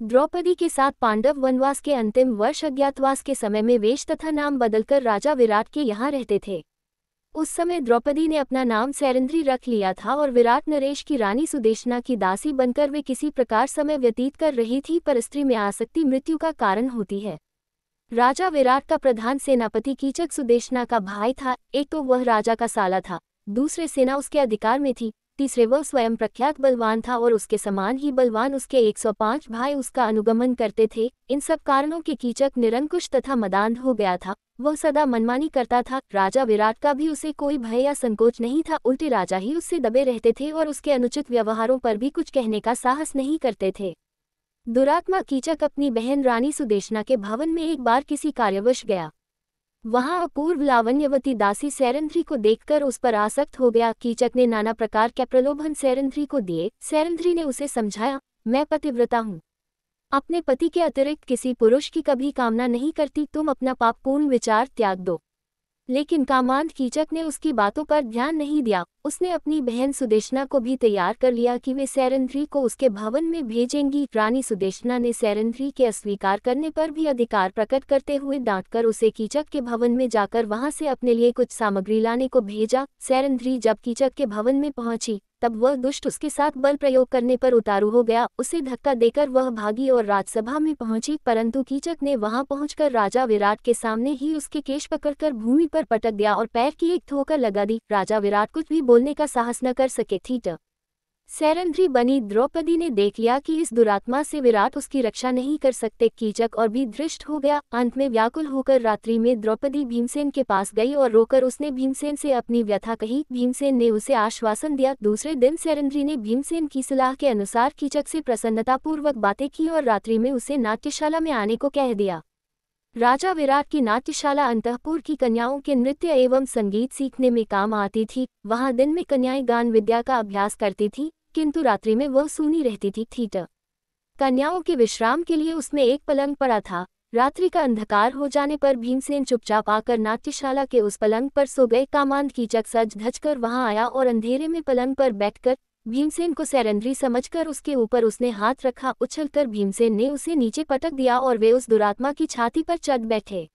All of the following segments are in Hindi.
द्रौपदी के साथ पांडव वनवास के अंतिम वर्ष अज्ञातवास के समय में वेश तथा नाम बदलकर राजा विराट के यहाँ रहते थे। उस समय द्रौपदी ने अपना नाम सैरंध्री रख लिया था और विराट नरेश की रानी सुदेशना की दासी बनकर वे किसी प्रकार समय व्यतीत कर रही थी, पर स्त्री में आसक्ति मृत्यु का कारण होती है। राजा विराट का प्रधान सेनापति कीचक सुदेशना का भाई था। एक तो वह राजा का साला था, दूसरे सेना उसके अधिकार में थी, तीसरे वह स्वयं प्रख्यात बलवान था और उसके समान ही बलवान उसके 105 भाई उसका अनुगमन करते थे। इन सब कारणों के कीचक निरंकुश तथा मदान्ध हो गया था। वह सदा मनमानी करता था। राजा विराट का भी उसे कोई भय या संकोच नहीं था, उल्टे राजा ही उससे दबे रहते थे और उसके अनुचित व्यवहारों पर भी कुछ कहने का साहस नहीं करते थे। दुरात्मा कीचक अपनी बहन रानी सुदेशना के भवन में एक बार किसी कार्यवश गया। वहां अपूर्व लावण्यवती दासी सैरंध्री को देखकर उस पर आसक्त हो गया। कीचक ने नाना प्रकार के प्रलोभन सैरंध्री को दिए। सैरंध्री ने उसे समझाया, मैं पतिव्रता हूँ, अपने पति के अतिरिक्त किसी पुरुष की कभी कामना नहीं करती, तुम अपना पापपूर्ण विचार त्याग दो। लेकिन कामांध कीचक ने उसकी बातों पर ध्यान नहीं दिया। उसने अपनी बहन सुदेशना को भी तैयार कर लिया कि वे सैरंध्री को उसके भवन में भेजेंगी। रानी सुदेशना ने सैरंध्री के अस्वीकार करने पर भी अधिकार प्रकट करते हुए डांटकर उसे कीचक के भवन में जाकर वहां से अपने लिए कुछ सामग्री लाने को भेजा। सैरंध्री जब कीचक के भवन में पहुंची तब वह दुष्ट उसके साथ बल प्रयोग करने पर उतारू हो गया। उसे धक्का देकर वह भागी और राजसभा में पहुंची, परंतु कीचक ने वहां पहुंचकर राजा विराट के सामने ही उसके केश पकड़कर भूमि पर पटक दिया और पैर की एक ठोकर लगा दी। राजा विराट कुछ भी बोलने का साहस न कर सके थी। सैरंध्री बनी द्रौपदी ने देख लिया कि इस दुरात्मा से विराट उसकी रक्षा नहीं कर सकते। कीचक और भी धृष्ट हो गया। अंत में व्याकुल होकर रात्रि में द्रौपदी भीमसेन के पास गई और रोकर उसने भीमसेन से अपनी व्यथा कही। भीमसेन ने उसे आश्वासन दिया। दूसरे दिन सैरंध्री ने भीमसेन की सलाह के अनुसार कीचक से प्रसन्नतापूर्वक बातें की और रात्रि में उसे नाट्यशाला में आने को कह दिया। राजा विराट की नाट्यशाला अंतःपुर की कन्याओं के नृत्य एवं संगीत सीखने में काम आती थी। वहां दिन में कन्याएं गान विद्या का अभ्यास करती थी, किंतु रात्रि में वह सूनी रहती थी। कन्याओं के विश्राम के लिए उसमें एक पलंग पड़ा था। रात्रि का अंधकार हो जाने पर भीमसेन चुपचाप आकर नाट्यशाला के उस पलंग पर सो गए। कामांध कीचक सज धज कर वहां आया और अंधेरे में पलंग पर बैठकर भीमसेन को सैरंध्री समझकर उसके ऊपर उसने हाथ रखा। उछलकर भीमसेन ने उसे नीचे पटक दिया और वे उस दुरात्मा की छाती पर चढ़ बैठे।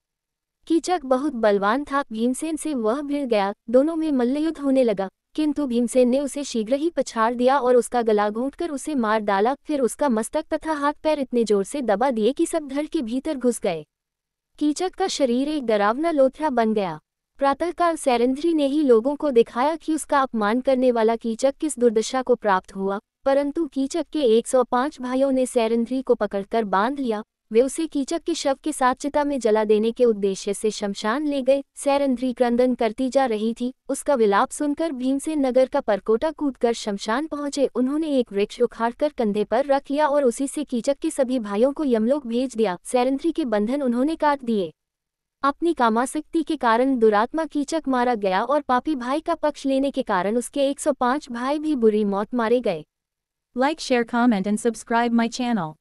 कीचक बहुत बलवान था, भीमसेन से वह भिड़ गया। दोनों में मल्लयुद्ध होने लगा, किंतु भीमसेन ने उसे शीघ्र ही पछाड़ दिया और उसका गला घोंटकर उसे मार डाला। फिर उसका मस्तक तथा हाथ पैर इतने जोर से दबा दिए कि सब धड़ के भीतर घुस गए। कीचक का शरीर एक डरावना लोथरा बन गया। प्रातःकाल सैरंध्री ने ही लोगों को दिखाया कि उसका अपमान करने वाला कीचक किस दुर्दशा को प्राप्त हुआ, परंतु कीचक के 105 भाइयों ने सैरंध्री को पकड़कर बांध लिया। वे उसे कीचक के शव के साथ चिता में जला देने के उद्देश्य से शमशान ले गए। सैरंध्री क्रंदन करती जा रही थी। उसका विलाप सुनकर भीमसेन नगर का परकोटा कूदकर शमशान पहुंचे। उन्होंने एक वृक्ष उखाड़कर कंधे पर रख लिया और उसी से कीचक के सभी भाइयों को यमलोक भेज दिया। सैरंध्री के बंधन उन्होंने काट दिए। अपनी कामासक्ति के कारण दुरात्मा कीचक मारा गया और पापी भाई का पक्ष लेने के कारण उसके 105 भाई भी बुरी मौत मारे गए। Like, share, comment and subscribe my channel.